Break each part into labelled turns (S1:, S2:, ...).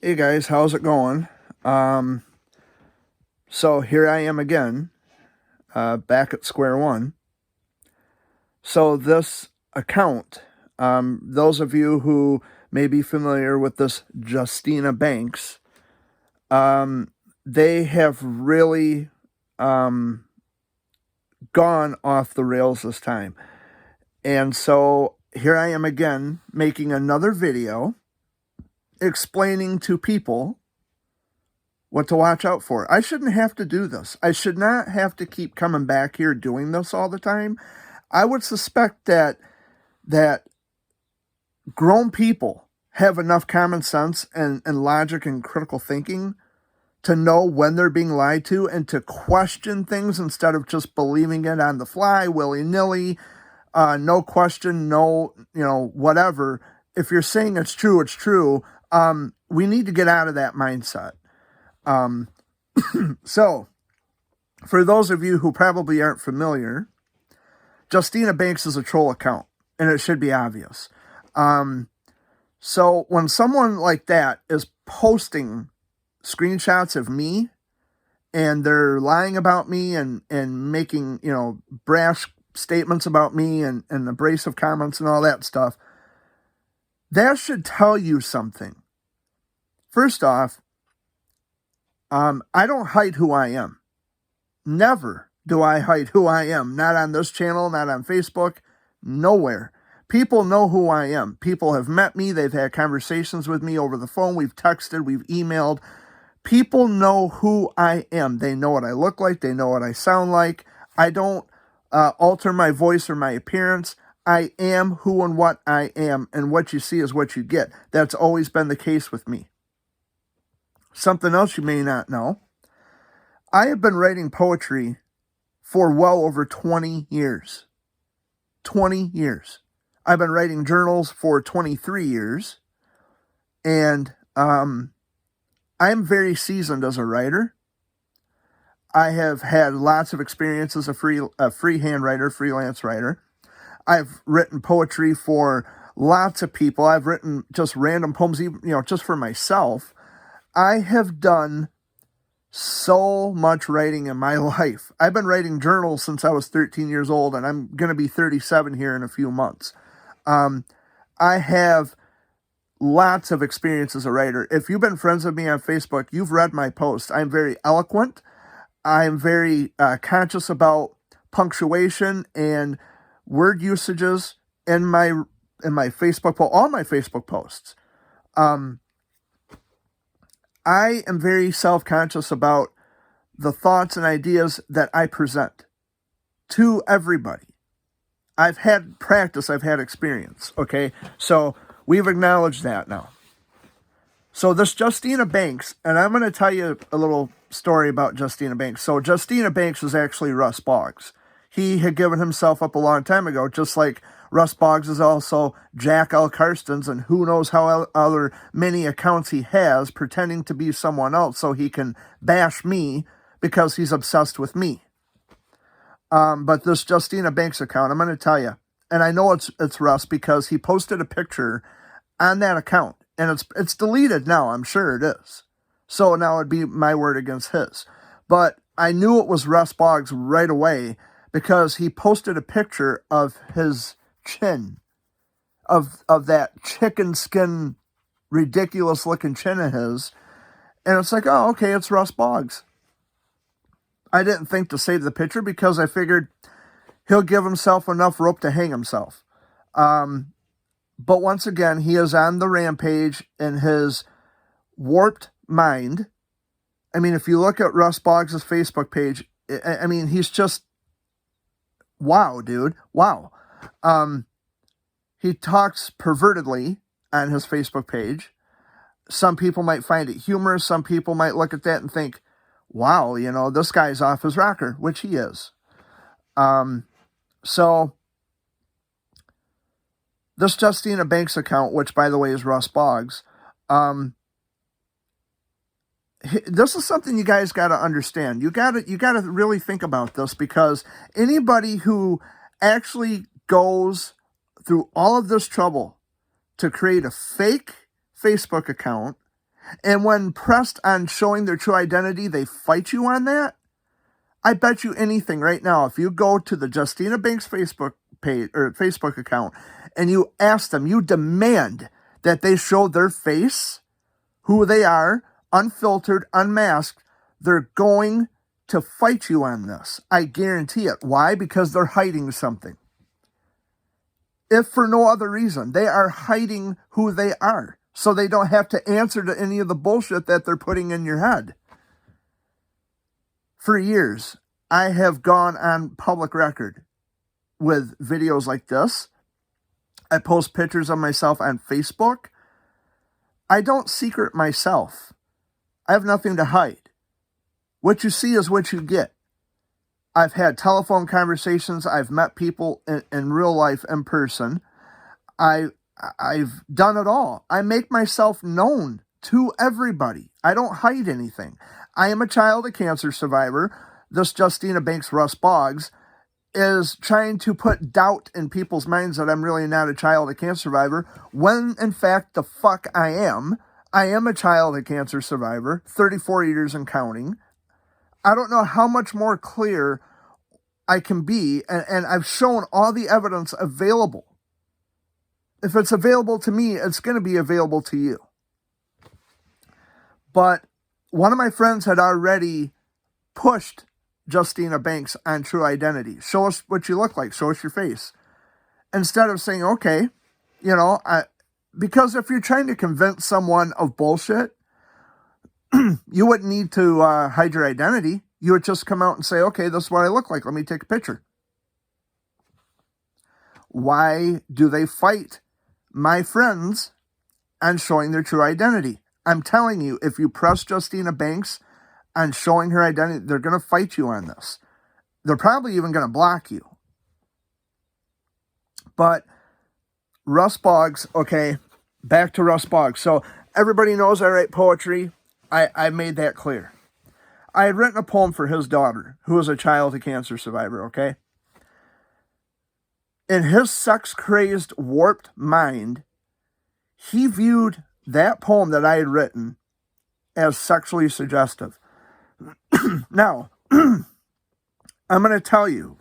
S1: Hey guys, how's it going? Um, so here I am again, back at square one. So this account, those of you who may be familiar with this Justina Banks, um, they have really um, gone off the rails this time. And so here I am again making another video explaining to people what to watch out for. I shouldn't have to do this. I should not have to keep coming back here doing this all the time. I would suspect that grown people have enough common sense and logic and critical thinking to know when they're being lied to and to question things instead of just believing it on the fly, willy-nilly, no question, no, whatever. If you're saying it's true, it's true. We need to get out of that mindset. Um, so, for those of you who probably aren't familiar, Justina Banks is a troll account, and it should be obvious. So, when someone like that is posting screenshots of me, and they're lying about me and making, brash statements about me and abrasive comments and all that stuff, that should tell you something. First off, I don't hide who I am. Never do I hide who I am. Not on this channel, not on Facebook, nowhere. People know who I am. People have met me. They've had conversations with me over the phone. We've texted, we've emailed. People know who I am. They know what I look like. They know what I sound like. I don't alter my voice or my appearance. I am who and what I am, and what you see is what you get. That's always been the case with me. Something else you may not know. I have been writing poetry for well over 20 years. 20 years. I've been writing journals for 23 years. And I'm very seasoned as a writer. I have had lots of experience as a freehand writer, freelance writer. I've written poetry for lots of people. I've written just random poems, even, just for myself. I have done so much writing in my life. I've been writing journals since I was 13 years old, and I'm going to be 37 here in a few months. I have lots of experience as a writer. If you've been friends with me on Facebook, you've read my posts. I'm very eloquent. I'm very conscious about punctuation and word usages in my Facebook post, all my Facebook posts. I am very self-conscious about the thoughts and ideas that I present to everybody. I've had practice, I've had experience, okay? So we've acknowledged that now. So this Justina Banks, and I'm going to tell you a little story about Justina Banks. So Justina Banks is actually Russ Boggs. He had given himself up a long time ago, just like Russ Boggs is also Jack L. Karstens, and who knows how other many accounts he has pretending to be someone else so he can bash me because he's obsessed with me. But this Justina Banks account, I'm going to tell you, and I know it's Russ because he posted a picture on that account, and it's deleted now. I'm sure it is. So now it'd be my word against his. But I knew it was Russ Boggs right away because he posted a picture of his chin, of that chicken skin, ridiculous looking chin of his. And it's like, oh, okay, it's Russ Boggs. I didn't think to save the picture because I figured he'll give himself enough rope to hang himself. But once again, he is on the rampage in his warped mind. I mean, if you look at Russ Boggs' Facebook page, I mean, he's just, wow, dude, wow. He talks pervertedly on his Facebook page. Some people might find it humorous. Some people might look at that and think, wow, this guy's off his rocker, which he is. So this Justina Banks account, which by the way is Russ Boggs, this is something you guys got to understand. You got to really think about this, because anybody who actually goes through all of this trouble to create a fake Facebook account And when pressed on showing their true identity, they fight you on that. I bet you anything right now, if you go to the Justina Banks Facebook page or Facebook account and you ask them, you demand that they show their face, who they are, unfiltered, unmasked, they're going to fight you on this. I guarantee it. Why? Because they're hiding something. If for no other reason, they are hiding who they are, so they don't have to answer to any of the bullshit that they're putting in your head. For years, I have gone on public record with videos like this. I post pictures of myself on Facebook. I don't secret myself. I have nothing to hide. What you see is what you get. I've had telephone conversations. I've met people in real life, in person. I've done it all. I make myself known to everybody. I don't hide anything. I am a child of cancer survivor. This Justina Banks Russ Boggs is trying to put doubt in people's minds that I'm really not a child of cancer survivor, when in fact the fuck I am. I am a child of cancer survivor, 34 years and counting. I don't know how much more clear I can be, and I've shown all the evidence available. If it's available to me, it's going to be available to you. But one of my friends had already pushed Justina Banks on true identity. Show us what you look like. Show us your face. Instead of saying, okay, because if you're trying to convince someone of bullshit, you wouldn't need to hide your identity. You would just come out and say, okay, this is what I look like. Let me take a picture. Why do they fight my friends on showing their true identity? I'm telling you, if you press Justina Banks on showing her identity, they're going to fight you on this. They're probably even going to block you. But Russ Boggs, okay, back to Russ Boggs. So everybody knows I write poetry. I made that clear. I had written a poem for his daughter, who was a child of cancer survivor, okay? In his sex-crazed, warped mind, he viewed that poem that I had written as sexually suggestive. Now, I'm going to tell you,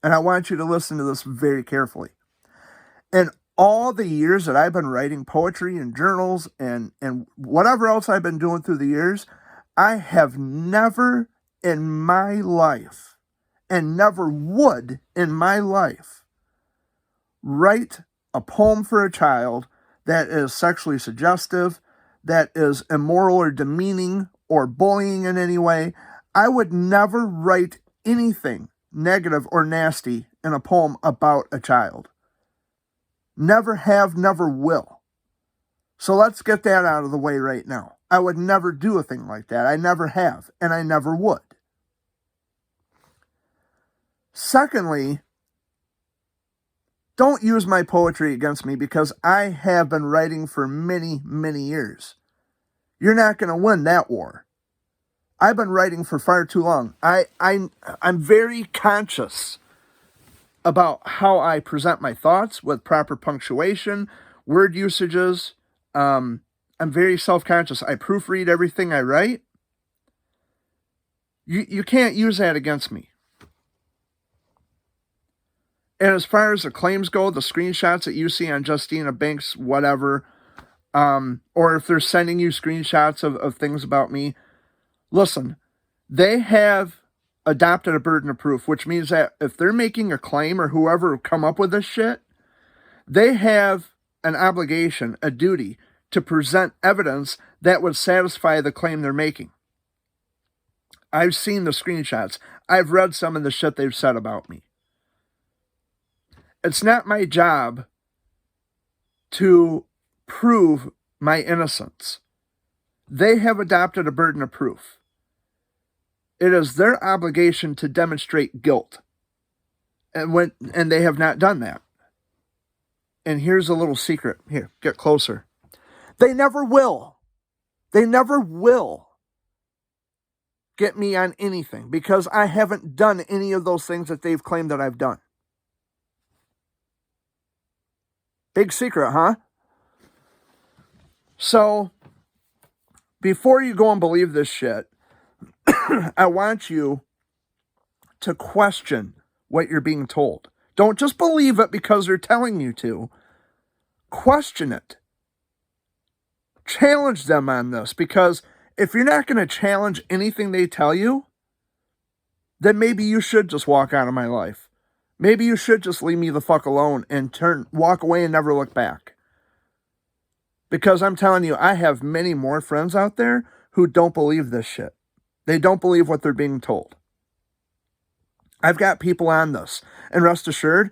S1: and I want you to listen to this very carefully. In all the years that I've been writing poetry and journals and whatever else I've been doing through the years, I have never in my life, and never would in my life, write a poem for a child that is sexually suggestive, that is immoral or demeaning or bullying in any way. I would never write anything negative or nasty in a poem about a child. Never have, never will. So let's get that out of the way right now. I would never do a thing like that. I never have, and I never would. Secondly, don't use my poetry against me, because I have been writing for many, many years. You're not going to win that war. I've been writing for far too long. I'm very conscious about how I present my thoughts with proper punctuation, word usages. I'm very self-conscious. I proofread everything I write. You can't use that against me. And as far as the claims go, the screenshots that you see on Justina Banks, whatever, or if they're sending you screenshots of things about me, listen, they have adopted a burden of proof, which means that if they're making a claim, or whoever come up with this shit, they have an obligation, a duty, to present evidence that would satisfy the claim they're making. I've seen the screenshots. I've read some of the shit they've said about me. It's not my job to prove my innocence. They have adopted a burden of proof. It is their obligation to demonstrate guilt. And they have not done that. And here's a little secret. Here, get closer. They never will. They never will get me on anything, because I haven't done any of those things that they've claimed that I've done. Big secret, huh? So, before you go and believe this shit, I want you to question what you're being told. Don't just believe it because they're telling you to. Question it. Challenge them on this, because if you're not going to challenge anything they tell you, then maybe you should just walk out of my life. Maybe you should just leave me the fuck alone and walk away and never look back. Because I'm telling you, I have many more friends out there who don't believe this shit. They don't believe what they're being told. I've got people on this, and rest assured,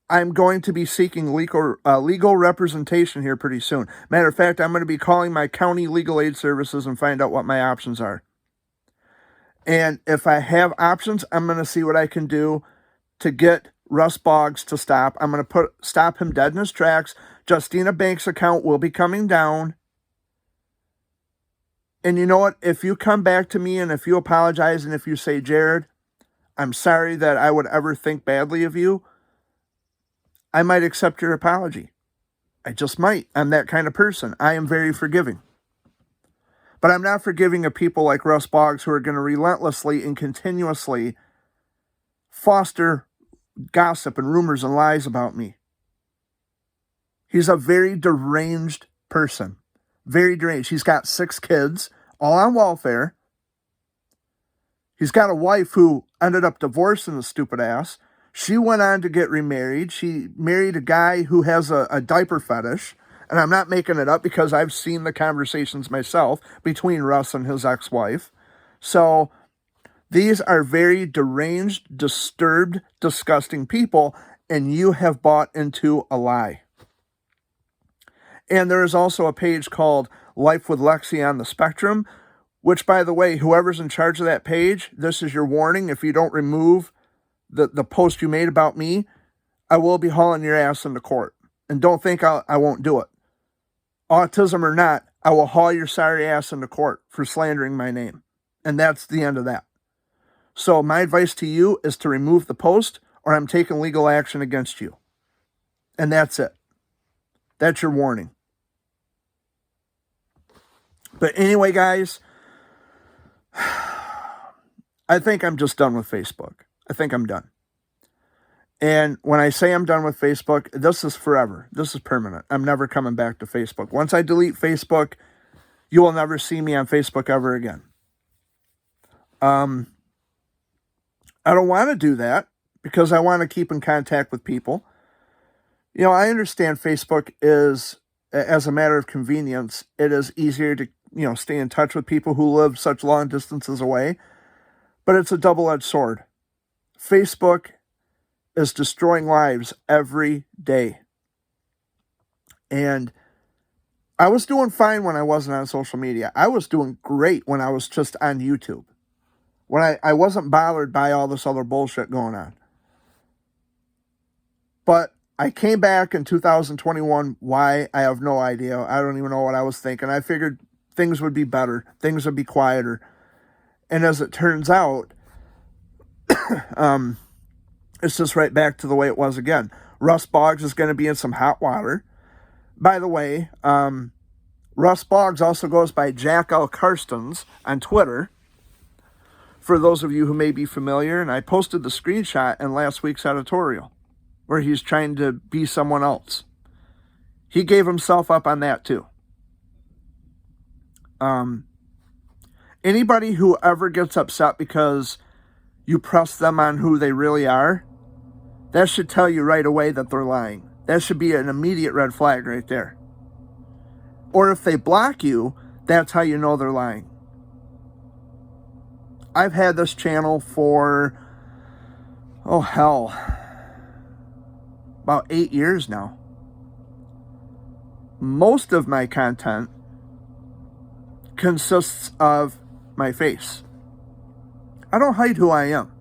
S1: I'm going to be seeking legal representation here pretty soon. Matter of fact, I'm going to be calling my county legal aid services and find out what my options are. And if I have options, I'm going to see what I can do to get Russ Boggs to stop. I'm going to stop him dead in his tracks. Justina Banks' account will be coming down. And you know what? If you come back to me and if you apologize and if you say, Jared, I'm sorry that I would ever think badly of you, I might accept your apology. I just might. I'm that kind of person. I am very forgiving. But I'm not forgiving of people like Russ Boggs who are going to relentlessly and continuously foster gossip and rumors and lies about me. He's a very deranged person. Very deranged. He's got 6 kids, all on welfare. He's got a wife who ended up divorcing the stupid ass. She went on to get remarried. She married a guy who has a diaper fetish. And I'm not making it up because I've seen the conversations myself between Russ and his ex-wife. So these are very deranged, disturbed, disgusting people. And you have bought into a lie. And there is also a page called Life with Lexi on the Spectrum, which, by the way, whoever's in charge of that page, this is your warning. If you don't remove the post you made about me, I will be hauling your ass into court. And don't think I won't do it. Autism or not, I will haul your sorry ass into court for slandering my name. And that's the end of that. So my advice to you is to remove the post, or I'm taking legal action against you. And that's it. That's your warning. But anyway, guys, I think I'm just done with Facebook. I think I'm done. And when I say I'm done with Facebook, this is forever. This is permanent. I'm never coming back to Facebook. Once I delete Facebook, you will never see me on Facebook ever again. I don't want to do that because I want to keep in contact with people. You know, I understand Facebook is, as a matter of convenience, it is easier to, stay in touch with people who live such long distances away. But it's a double-edged sword. Facebook is destroying lives every day. And I was doing fine when I wasn't on social media. I was doing great when I was just on YouTube. When I wasn't bothered by all this other bullshit going on. But I came back in 2021. Why? I have no idea. I don't even know what I was thinking. I figured things would be better. Things would be quieter. And as it turns out, it's just right back to the way it was again. Russ Boggs is going to be in some hot water. By the way, Russ Boggs also goes by Jack L. Karstens on Twitter. For those of you who may be familiar, and I posted the screenshot in last week's editorial where he's trying to be someone else. He gave himself up on that too. Anybody who ever gets upset because you press them on who they really are, that should tell you right away that they're lying. That should be an immediate red flag right there. Or if they block you, that's how you know they're lying. I've had this channel for, about 8 years now. Most of my content consists of my face. I don't hide who I am.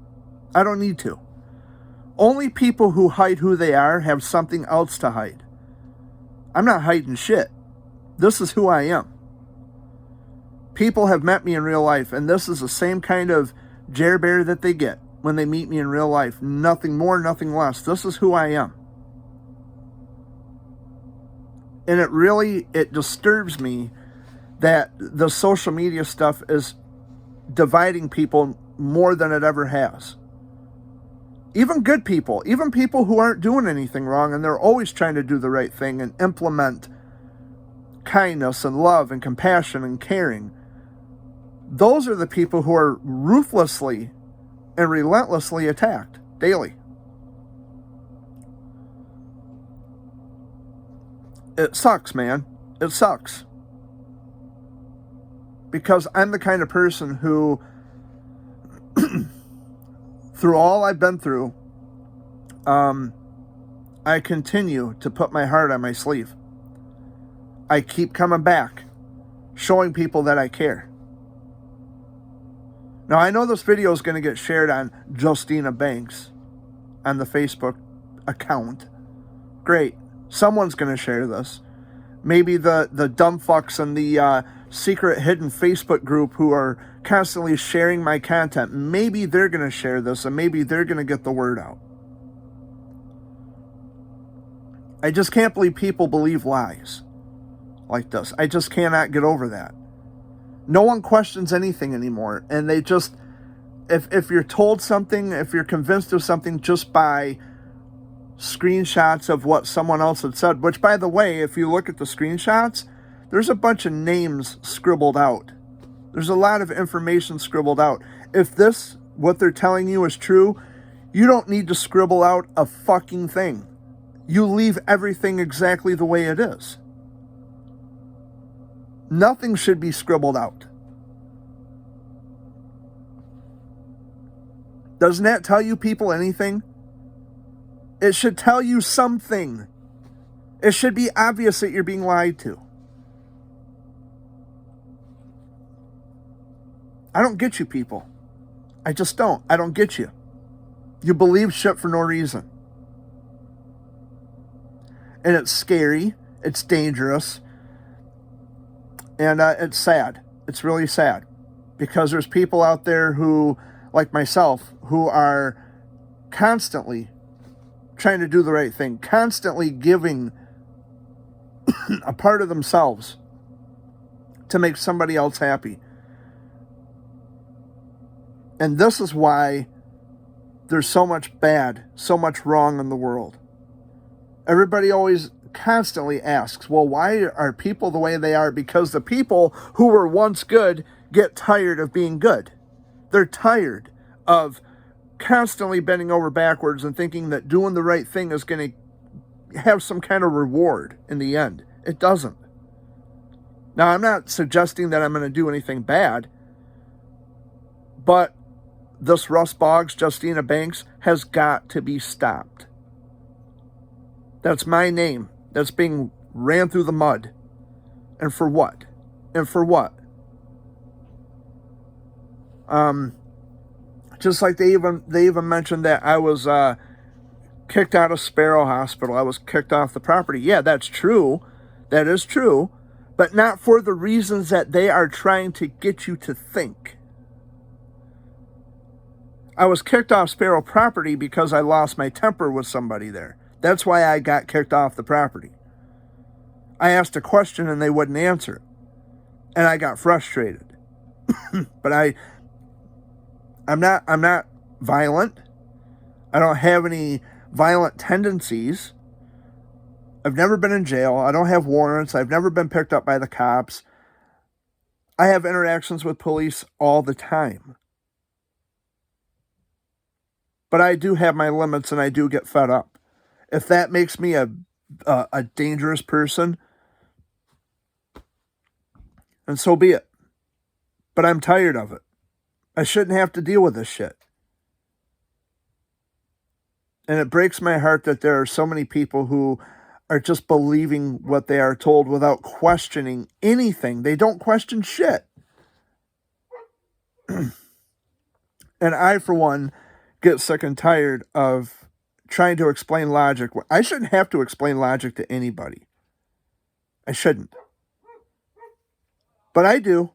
S1: I don't need to. Only people who hide who they are have something else to hide. I'm not hiding shit. This is who I am. People have met me in real life, and this is the same kind of jerbear that they get when they meet me in real life. Nothing more, nothing less. This is who I am. And it disturbs me that the social media stuff is dividing people more than it ever has. Even good people, even people who aren't doing anything wrong, and they're always trying to do the right thing and implement kindness and love and compassion and caring. Those are the people who are ruthlessly and relentlessly attacked daily. It sucks, man. It sucks. Because I'm the kind of person who, through all I've been through, I continue to put my heart on my sleeve. I keep coming back, showing people that I care. Now, I know this video is going to get shared on Justina Banks on the Facebook account. Great. Someone's going to share this. Maybe the dumb fucks in the secret hidden Facebook group who are constantly sharing my content, maybe they're going to share this and maybe they're going to get the word out. I just can't believe people believe lies like this. I just cannot get over that. No one questions anything anymore. And they just, if you're told something, if you're convinced of something just by screenshots of what someone else had said, which, by the way, if you look at the screenshots, there's a bunch of names scribbled out. There's a lot of information scribbled out. If this, what they're telling you, is true, you don't need to scribble out a fucking thing. You leave everything exactly the way it is. Nothing should be scribbled out. Doesn't that tell you people anything? It should tell you something. It should be obvious that you're being lied to. I don't get you people. I just don't. I don't get you. You believe shit for no reason. And it's scary. It's dangerous. And it's sad. It's really sad. Because there's people out there who, like myself, who are constantly trying to do the right thing. Constantly giving a part of themselves to make somebody else happy. And this is why there's so much bad, so much wrong in the world. Everybody always constantly asks, well, why are people the way they are? Because the people who were once good get tired of being good. They're tired of constantly bending over backwards and thinking that doing the right thing is going to have some kind of reward in the end. It doesn't. Now, I'm not suggesting that I'm going to do anything bad, but this Russ Boggs, Justina Banks, has got to be stopped. That's my name. That's being ran through the mud. And for what? And for what? Just like they even mentioned that I was kicked out of Sparrow Hospital. I was kicked off the property. Yeah, that's true. That is true. But not for the reasons that they are trying to get you to think. I was kicked off Sparrow property because I lost my temper with somebody there. That's why I got kicked off the property. I asked a question and they wouldn't answer it. And I got frustrated. But I'm not violent. I don't have any violent tendencies. I've never been in jail. I don't have warrants. I've never been picked up by the cops. I have interactions with police all the time. But I do have my limits and I do get fed up. If that makes me a dangerous person, and so be it. But I'm tired of it. I shouldn't have to deal with this shit. And it breaks my heart that there are so many people who are just believing what they are told without questioning anything. They don't question shit. And I, for one, get sick and tired of trying to explain logic. I shouldn't have to explain logic to anybody. I shouldn't. But I do.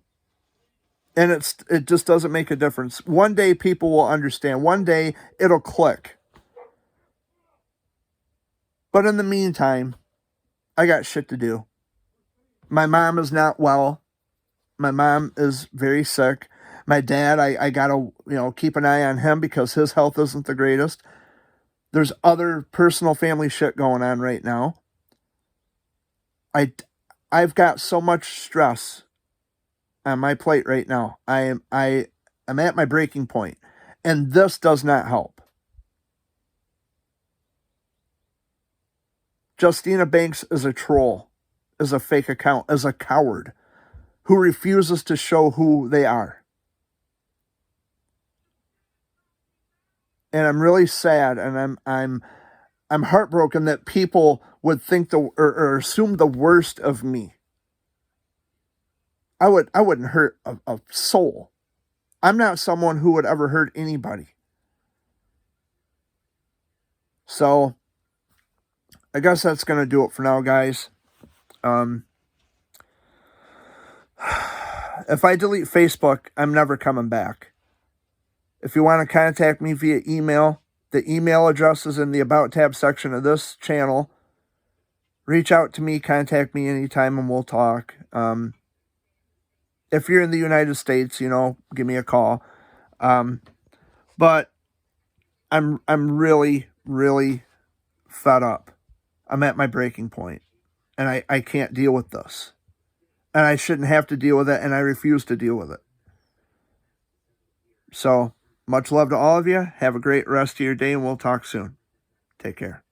S1: And it just doesn't make a difference. One day people will understand. One day it'll click. But in the meantime, I got shit to do. My mom is not well. My mom is very sick. My dad, I gotta, keep an eye on him because his health isn't the greatest. There's other personal family shit going on right now. I, I've got so much stress on my plate right now. I'm at my breaking point, and this does not help. Justina Banks is a troll, is a fake account, is a coward who refuses to show who they are. And I'm really sad, and I'm heartbroken that people would think or assume the worst of me. I wouldn't hurt a soul. I'm not someone who would ever hurt anybody. So I guess that's gonna do it for now, guys. If I delete Facebook, I'm never coming back. If you want to contact me via email, the email address is in the About tab section of this channel. Reach out to me, contact me anytime, and we'll talk. If you're in the United States, give me a call. But I'm really, really fed up. I'm at my breaking point, and I can't deal with this. And I shouldn't have to deal with it, and I refuse to deal with it. So, much love to all of you. Have a great rest of your day, and we'll talk soon. Take care.